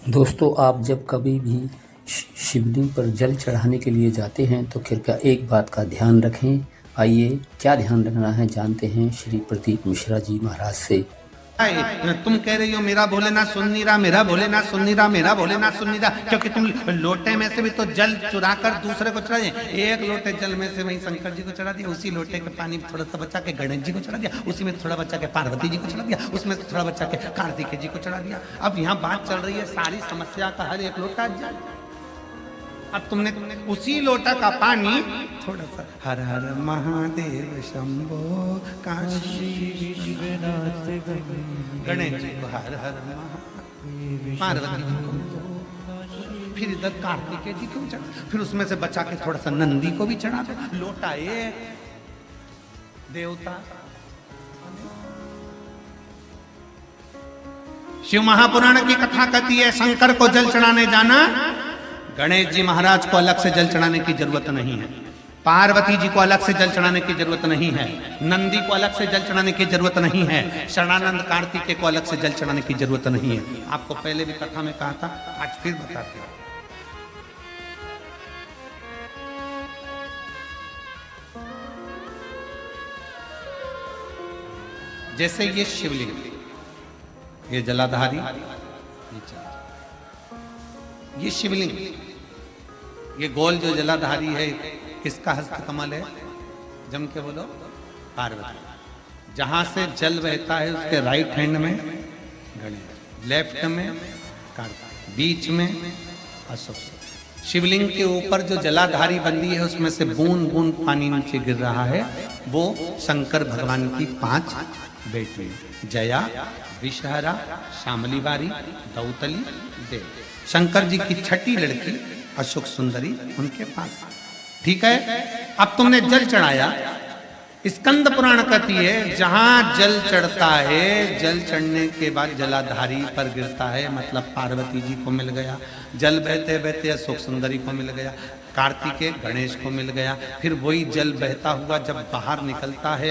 दोस्तों, आप जब कभी भी शिवलिंग पर जल चढ़ाने के लिए जाते हैं तो कृपया एक बात का ध्यान रखें। आइए, क्या ध्यान रखना है जानते हैं श्री प्रदीप मिश्रा जी महाराज से। तुम कह रही हो मेरा भोलेनाथ सुन नहीं रहा, मेरा भोलेनाथ सुन नहीं रहा, मेरा भोलेनाथ सुन नहीं रहा, क्योंकि तुम लोटे में से भी तो जल चुरा कर दूसरे को चढ़ा दिया। एक लोटे जल में से वहीं शंकर जी को चढ़ा दिया, उसी लोटे के पानी में थोड़ा सा बचा के गणेश जी को चढ़ा दिया, उसी में थोड़ा बचा के पार्वती जी को चढ़ा दिया, उसमें थोड़ा बचा के कार्तिकेय जी को चढ़ा दिया। अब यहाँ बात चल रही है सारी समस्या का हर एक लोटा जल। अब तुमने उसी लोटा का पानी थोड़ा सा हर हर महादेव शंभो काशी गणेश जी को हर हर पार्वती जी को, फिर इधर कार्तिकेय जी को चढ़ा, फिर उसमें से बचा के थोड़ा सा नंदी को भी चढ़ा दो। लोटा एक देवता। शिव महापुराण की कथा कहती है शंकर को जल चढ़ाने जाना, गणेश जी महाराज को अलग से जल चढ़ाने की जरूरत नहीं है, पार्वती जी को अलग से जल चढ़ाने की जरूरत नहीं है, नंदी को अलग से जल चढ़ाने की जरूरत नहीं है, शरणानंद कार्तिकेय को अलग से जल चढ़ाने की जरूरत नहीं है। आपको पहले भी कथा में कहा था, आज फिर बताते हैं। जैसे ये शिवलिंग, ये जलाधारी, ये शिवलिंग, ये गोल जो जलाधारी है, किसका हस्त कमल है? जम के बोलो, पार्वती। जहां से जल बहता है उसके राइट हैंड में गणेश, लेफ्ट में कार्तिक, बीच में अशोक। शिवलिंग के ऊपर जो जलाधारी बंदी है उसमें से बूंद बूंद पानी नीचे गिर रहा है, वो शंकर भगवान की 5 बेटी, जया, विषहरा, शामली बारी, दौतली, देव। शंकर जी की छठी लड़की अशोक सुंदरी उनके पास। ठीक है, अब तुमने जल चढ़ाया। स्कंद पुराण कहती है जहां जल चढ़ता है, जल चढ़ने के बाद जलाधारी पर गिरता है, मतलब पार्वती जी को मिल गया। जल बहते बहते अशोक सुंदरी को मिल गया, कार्तिकेय गणेश को मिल गया। फिर वही जल बहता हुआ जब बाहर निकलता है,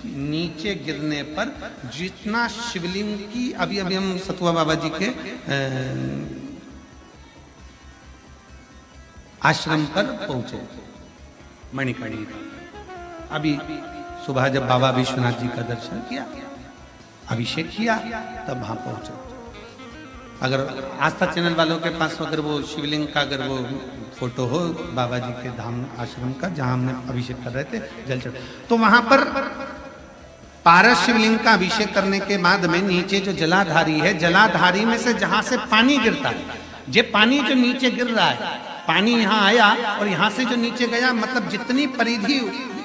नीचे गिरने पर जितना शिवलिंग की, अभी अभी हम सतुआ बाबा जी के आश्रम पर पहुंचे मणिकर्णी। अभी सुबह जब बाबा विश्वनाथ जी का दर्शन किया, अभिषेक किया, तब वहां पहुंचे। अगर आस्था चैनल वालों के पास अगर वो शिवलिंग का अगर वो फोटो हो बाबा जी के धाम आश्रम का जहां हमने अभिषेक कर रहे थे जल चढ़, तो वहां पर पारस शिवलिंग का अभिषेक करने के बाद में नीचे जो जलाधारी है, जलाधारी में से जहां से पानी गिरता है, ये पानी जो नीचे गिर रहा है, पानी यहाँ आया और यहाँ से जो नीचे गया, मतलब जितनी परिधि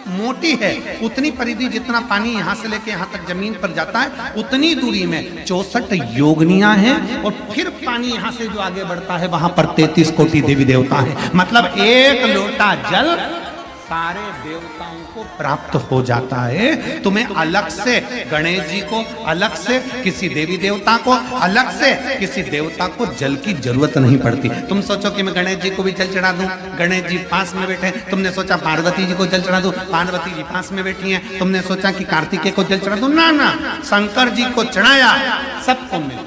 मोटी है उतनी परिधि, जितना पानी यहाँ से लेके यहाँ तक जमीन पर जाता है उतनी दूरी में 64 योगनियां हैं, और फिर पानी यहाँ से जो आगे बढ़ता है वहां पर 33 कोटि देवी देवता है। मतलब एक लोटा जल सारे देवताओं को प्राप्त हो जाता है। तुम्हें अलग से गणेश जी को, अलग से किसी देवी देवता को, अलग से किसी देवता को जल की जरूरत नहीं पड़ती। तुम सोचो कि मैं गणेश जी को भी जल चढ़ा दूं, गणेश जी पास में बैठे, तुमने सोचा पार्वती जी को जल चढ़ा दूं, पार्वती जी पास में बैठी हैं, तुमने सोचा कि कार्तिकेय को जल चढ़ा दूं, ना ना, शंकर जी को चढ़ाया, सबको मिल।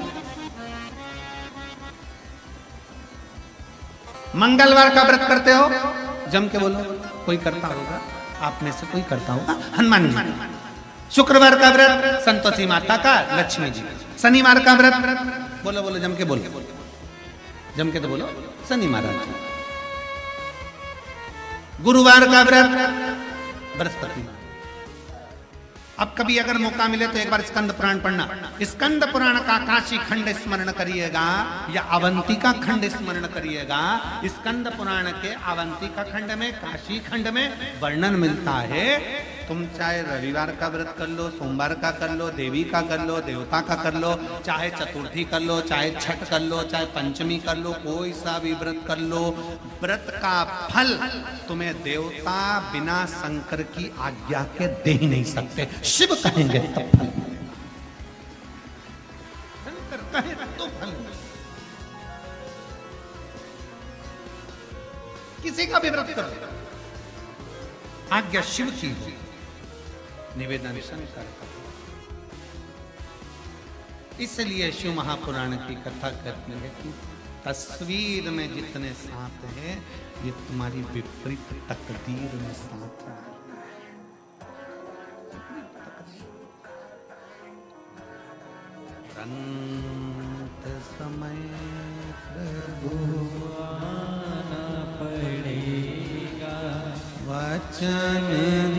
मंगलवार का व्रत करते हो? जम के बोलो, कोई करता होगा, आप में से कोई करता होगा। हनुमान जी। शुक्रवार का व्रत संतोषी माता का, लक्ष्मी जी। शनिवार का व्रत, बोलो बोलो, जम के बोलो, जम के तो बोलो, शनि महाराज जी। गुरुवार का व्रत बृहस्पति। अब कभी अगर मौका मिले तो एक बार स्कंद पुराण पढ़ना। स्कंद पुराण का काशी खंड स्मरण करिएगा या अवंतिका खंड स्मरण करिएगा। स्कंद पुराण के अवंतिका खंड में, काशी खंड में वर्णन मिलता है। तुम चाहे रविवार का व्रत कर लो, सोमवार का कर लो, देवी का कर लो, देवता का कर लो, चाहे चतुर्थी कर लो, चाहे छठ कर लो, चाहे पंचमी कर लो, कोई सा भी व्रत कर लो, व्रत का फल तुम्हें देवता बिना शंकर की आज्ञा के दे ही नहीं सकते। शिव कहेंगे तब फल, शंकर कहे तो फल। किसी का भी व्रत करो, आज्ञा शिव की हो, निवेदन शंकर का। इसलिए शिव महापुराण की कथा कहती है कि तस्वीर में जितने साथ हैं ये तुम्हारी विपरीत तकदीर में साथ है। अंत समय प्रभु आना पड़ेगा, वचन